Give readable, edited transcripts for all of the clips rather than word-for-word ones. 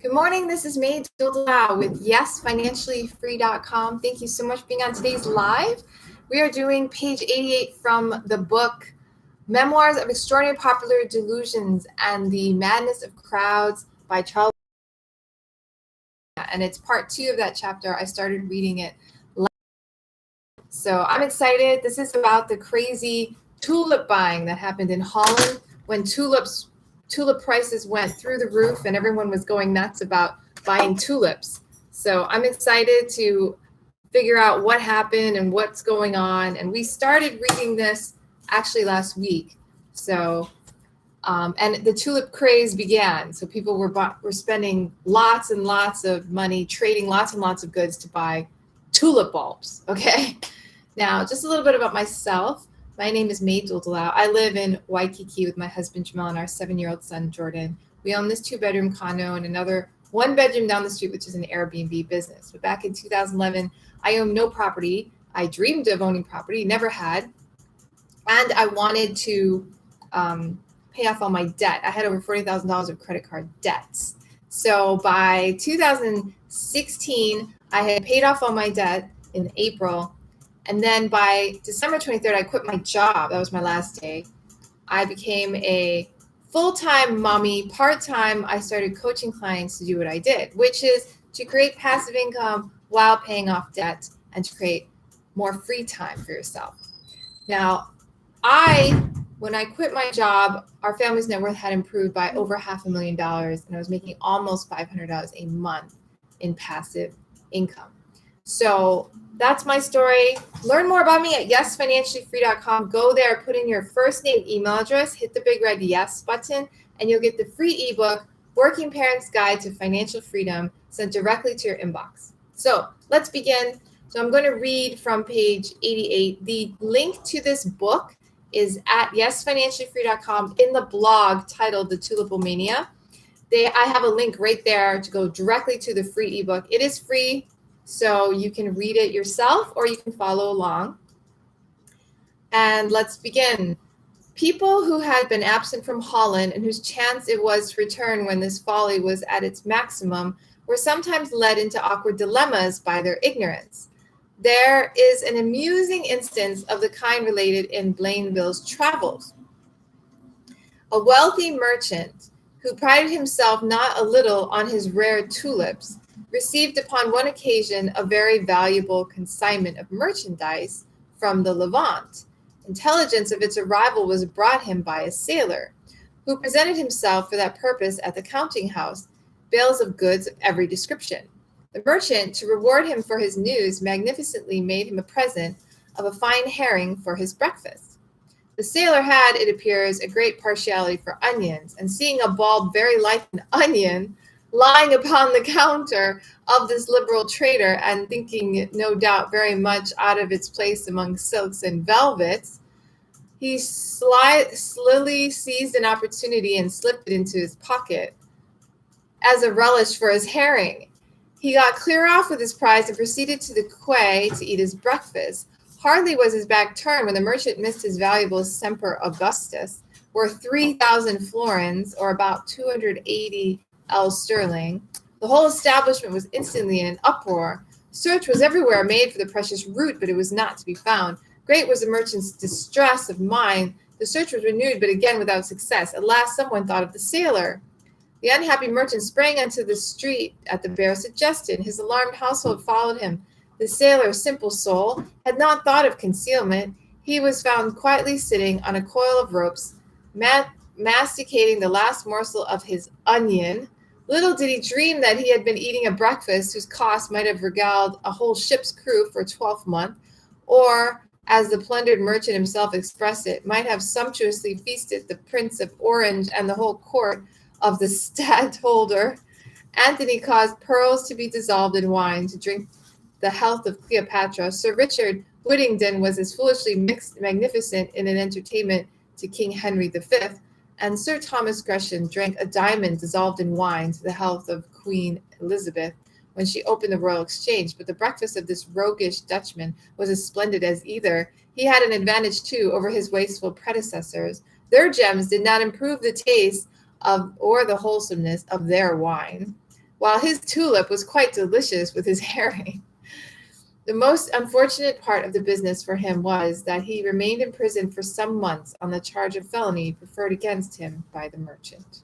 Good morning. This is May Dulao with YesFinanciallyFree.com. Thank you so much for being on today's live. We are doing page 88 from the book Memoirs of Extraordinary Popular Delusions and the Madness of Crowds by Charles. And it's part 2 of that chapter. I started reading it last. So I'm excited. This is about the crazy tulip buying that happened in Holland when tulip prices went through the roof and everyone was going nuts about buying tulips. So I'm excited to figure out what happened and what's going on. And we started reading this actually last week. So, and the tulip craze began. So people were spending lots and lots of money, trading lots and lots of goods to buy tulip bulbs. Okay. Now, just a little bit about myself. My name is May Dulao. I live in Waikiki with my husband Jamal and our 7-year-old son Jordan. We own this 2-bedroom condo and another 1-bedroom down the street, which is an Airbnb business. But back in 2011, I owned no property. I dreamed of owning property, never had. And I wanted to pay off all my debt. I had over $40,000 of credit card debts. So by 2016, I had paid off all my debt in April. And then by December 23rd, I quit my job. That was my last day. I became a full-time mommy. Part-time, I started coaching clients to do what I did, which is to create passive income while paying off debt and to create more free time for yourself. Now, when I quit my job, our family's net worth had improved by over $500,000, and I was making almost $500 a month in passive income. So that's my story. Learn more about me at YesFinanciallyFree.com. Go there, put in your first name, email address, hit the big red yes button, and you'll get the free ebook, Working Parents Guide to Financial Freedom, sent directly to your inbox. So let's begin. So I'm going to read from page 88. The link to this book is at YesFinanciallyFree.com in the blog titled The Tulipomania. I have a link right there to go directly to the free ebook. It is free. So you can read it yourself or you can follow along. And let's begin. People who had been absent from Holland and whose chance it was to return when this folly was at its maximum were sometimes led into awkward dilemmas by their ignorance. There is an amusing instance of the kind related in Blainville's Travels. A wealthy merchant who prided himself not a little on his rare tulips received upon one occasion a very valuable consignment of merchandise from the Levant. Intelligence of its arrival was brought him by a sailor, who presented himself for that purpose at the counting house, bales of goods of every description. The merchant, to reward him for his news, magnificently made him a present of a fine herring for his breakfast. The sailor had, it appears, a great partiality for onions, and seeing a bulb very like an onion lying upon the counter of this liberal trader, and thinking it no doubt very much out of its place among silks and velvets, he slily seized an opportunity and slipped it into his pocket as a relish for his herring. He got clear off with his prize and proceeded to the quay to eat his breakfast. Hardly was his back turned when the merchant missed his valuable Semper Augustus, worth 3,000 florins, or about 280 L sterling. The whole establishment was instantly in an uproar. Search was everywhere made for the precious root, but it was not to be found. Great was the merchant's distress of mind. The search was renewed, but again without success. At last someone thought of the sailor. The unhappy merchant sprang into the street at the bare suggestion. His alarmed household followed him. The sailor, simple soul, had not thought of concealment. He was found quietly sitting on a coil of ropes, masticating the last morsel of his onion. Little did he dream that he had been eating a breakfast whose cost might have regaled a whole ship's crew for a 12-month, or, as the plundered merchant himself expressed it, might have sumptuously feasted the Prince of Orange and the whole court of the stadtholder. Anthony caused pearls to be dissolved in wine to drink the health of Cleopatra. Sir Richard Whittington was as foolishly magnificent in an entertainment to King Henry V, and Sir Thomas Gresham drank a diamond dissolved in wine to the health of Queen Elizabeth when she opened the Royal Exchange. But the breakfast of this roguish Dutchman was as splendid as either. He had an advantage, too, over his wasteful predecessors. Their gems did not improve the taste or the wholesomeness of their wine. while his tulip was quite delicious with his herring. The most unfortunate part of the business for him was that he remained in prison for some months on the charge of felony preferred against him by the merchant.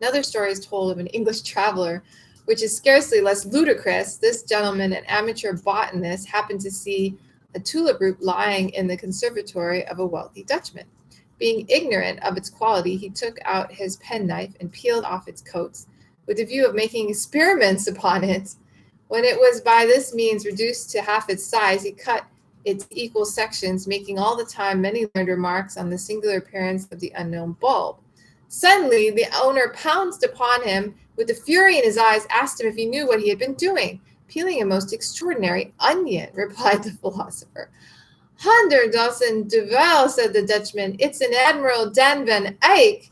Another story is told of an English traveler, which is scarcely less ludicrous. This gentleman, an amateur botanist, happened to see a tulip root lying in the conservatory of a wealthy Dutchman. Being ignorant of its quality, he took out his penknife and peeled off its coats with the view of making experiments upon it. When it was by this means reduced to half its size, he cut its equal sections, making all the time many learned remarks on the singular appearance of the unknown bulb. Suddenly, the owner pounced upon him with the fury in his eyes, asked him if he knew what he had been doing. Peeling a most extraordinary onion, replied the philosopher. 100,000 duvel, said the Dutchman. It's an Admiral Dan van Eyck.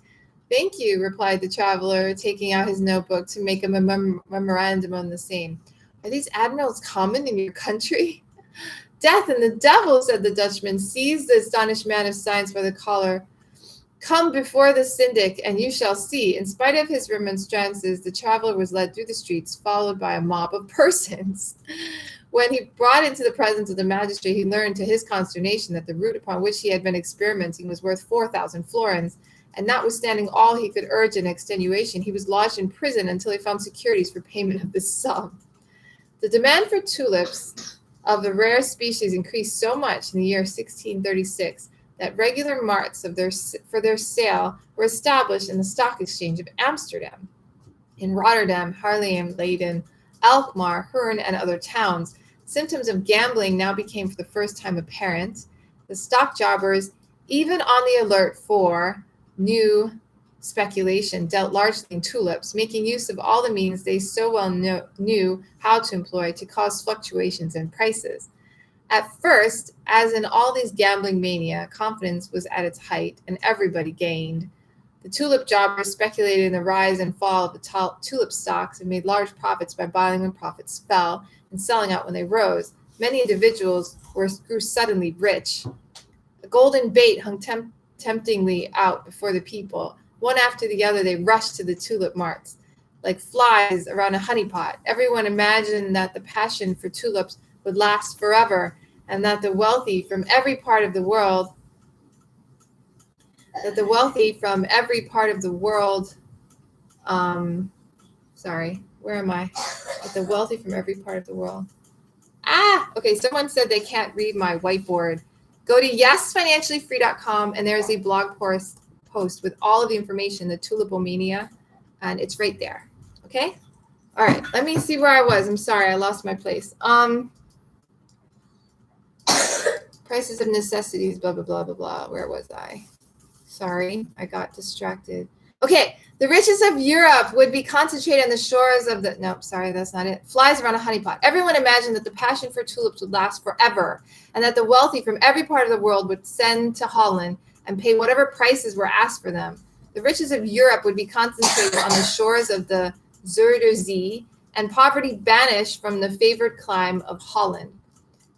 Thank you, replied the traveler, taking out his notebook to make a memorandum on the same. Are these admirals common in your country? Death and the devil, said the Dutchman, seized the astonished man of science by the collar. Come before the syndic, and you shall see. In spite of his remonstrances, the traveler was led through the streets, followed by a mob of persons. When he brought into the presence of the magistrate, he learned to his consternation that the root upon which he had been experimenting was worth 4,000 florins, and notwithstanding all he could urge in extenuation, he was lodged in prison until he found securities for payment of this sum. The demand for tulips of the rare species increased so much in the year 1636 that regular marts for their sale were established in the stock exchange of Amsterdam. In Rotterdam, Haarlem, Leyden, Alkmaar, Hoorn, and other towns, symptoms of gambling now became for the first time apparent. The stock jobbers, even on the alert for new speculation, dealt largely in tulips, making use of all the means they so well knew how to employ to cause fluctuations in prices. At first, as in all these gambling mania, confidence was at its height and everybody gained. The tulip jobbers speculated in the rise and fall of the tulip stocks and made large profits by buying when profits fell and selling out when they rose. Many individuals grew suddenly rich. A golden bait hung temptingly out before the people. One after the other, they rushed to the tulip marts like flies around a honeypot. Everyone imagined that the passion for tulips would last forever, and that the wealthy from every part of the world, someone said they can't read my whiteboard. Go to yesfinanciallyfree.com, and there's a blog post with all of the information, the Tulipomania, and it's right there. Okay? All right, let me see where I was. I'm sorry, I lost my place. Prices of necessities, blah, blah, blah, blah, blah. Where was I? Sorry, I got distracted. Okay, the riches of Europe would be concentrated on the shores of the... Nope, sorry, that's not it. Flies around a honeypot. Everyone imagined that the passion for tulips would last forever, and that the wealthy from every part of the world would send to Holland and pay whatever prices were asked for them. The riches of Europe would be concentrated on the shores of the Zuider Zee, and poverty banished from the favored clime of Holland.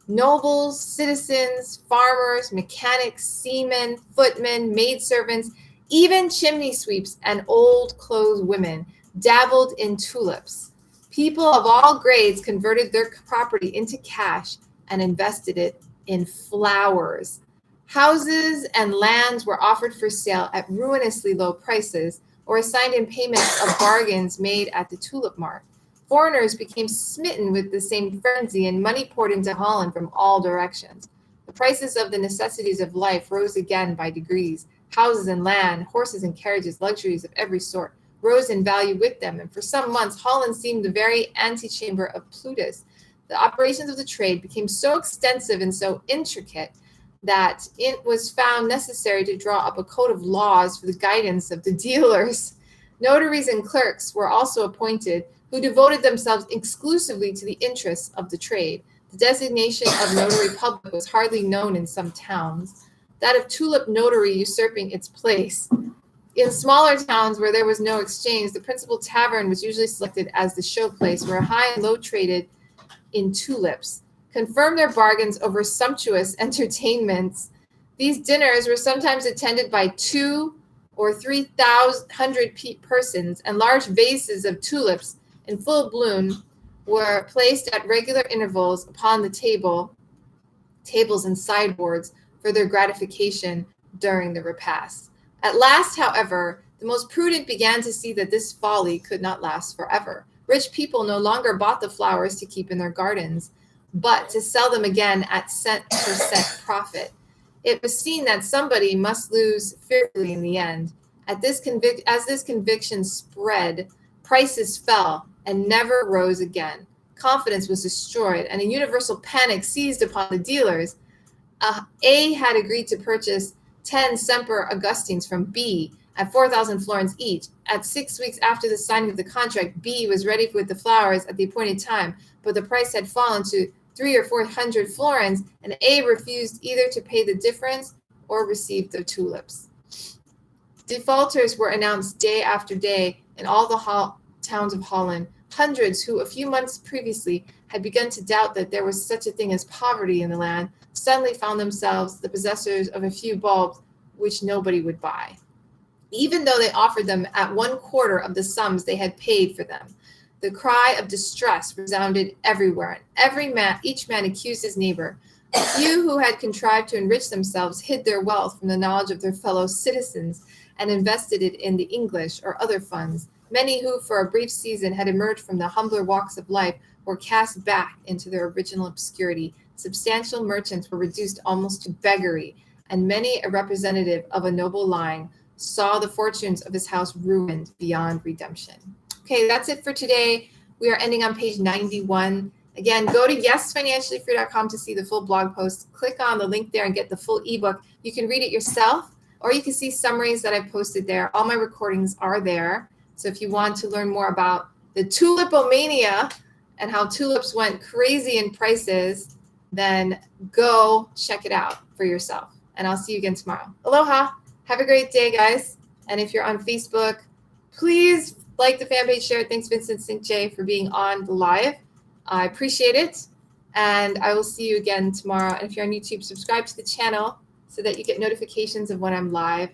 Nobles, citizens, farmers, mechanics, seamen, footmen, maidservants, even chimney sweeps and old-clothes women dabbled in tulips. People of all grades converted their property into cash and invested it in flowers. Houses and lands were offered for sale at ruinously low prices or assigned in payment of bargains made at the tulip mart. Foreigners became smitten with the same frenzy, and money poured into Holland from all directions. The prices of the necessities of life rose again by degrees. Houses and land, horses and carriages, luxuries of every sort rose in value with them, and for some months Holland seemed the very antechamber of Plutus. The operations of the trade became so extensive and so intricate that it was found necessary to draw up a code of laws for the guidance of the dealers. Notaries and clerks were also appointed, who devoted themselves exclusively to the interests of the trade. The designation of notary public was hardly known in some towns, that of tulip notary usurping its place. In smaller towns where there was no exchange, the principal tavern was usually selected as the showplace where high and low traded in tulips, confirmed their bargains over sumptuous entertainments. These dinners were sometimes attended by 2 or 3,000 persons, and large vases of tulips in full bloom were placed at regular intervals upon the tables and sideboards for their gratification during the repast. At last, however, the most prudent began to see that this folly could not last forever. Rich people no longer bought the flowers to keep in their gardens, but to sell them again at cent per cent profit. It was seen that somebody must lose fearfully in the end. As this conviction spread, prices fell and never rose again. Confidence was destroyed, and a universal panic seized upon the dealers. A had agreed to purchase 10 Semper Augustines from B at 4,000 florins each. At 6 weeks after the signing of the contract, B was ready with the flowers at the appointed time, but the price had fallen to 300 or 400 florins, and A refused either to pay the difference or receive the tulips. Defaulters were announced day after day in all the towns of Holland. Hundreds who a few months previously had begun to doubt that there was such a thing as poverty in the land suddenly found themselves the possessors of a few bulbs which nobody would buy, even though they offered them at 1/4 of the sums they had paid for them. The cry of distress resounded everywhere, and each man accused his neighbor. A few who had contrived to enrich themselves hid their wealth from the knowledge of their fellow citizens and invested it in the English or other funds. Many who, for a brief season, had emerged from the humbler walks of life were cast back into their original obscurity. Substantial merchants were reduced almost to beggary, and many a representative of a noble line saw the fortunes of his house ruined beyond redemption. Okay, that's it for today. We are ending on page 91. Again, go to yesfinanciallyfree.com to see the full blog post. Click on the link there and get the full ebook. You can read it yourself, or you can see summaries that I've posted there. All my recordings are there. So if you want to learn more about the Tulipomania and how tulips went crazy in prices, then go check it out for yourself. And I'll see you again tomorrow. Aloha. Have a great day, guys. And if you're on Facebook, please like the fan page, share it. Thanks, Vincent St. J, for being on the live. I appreciate it. And I will see you again tomorrow. And if you're on YouTube, subscribe to the channel so that you get notifications of when I'm live.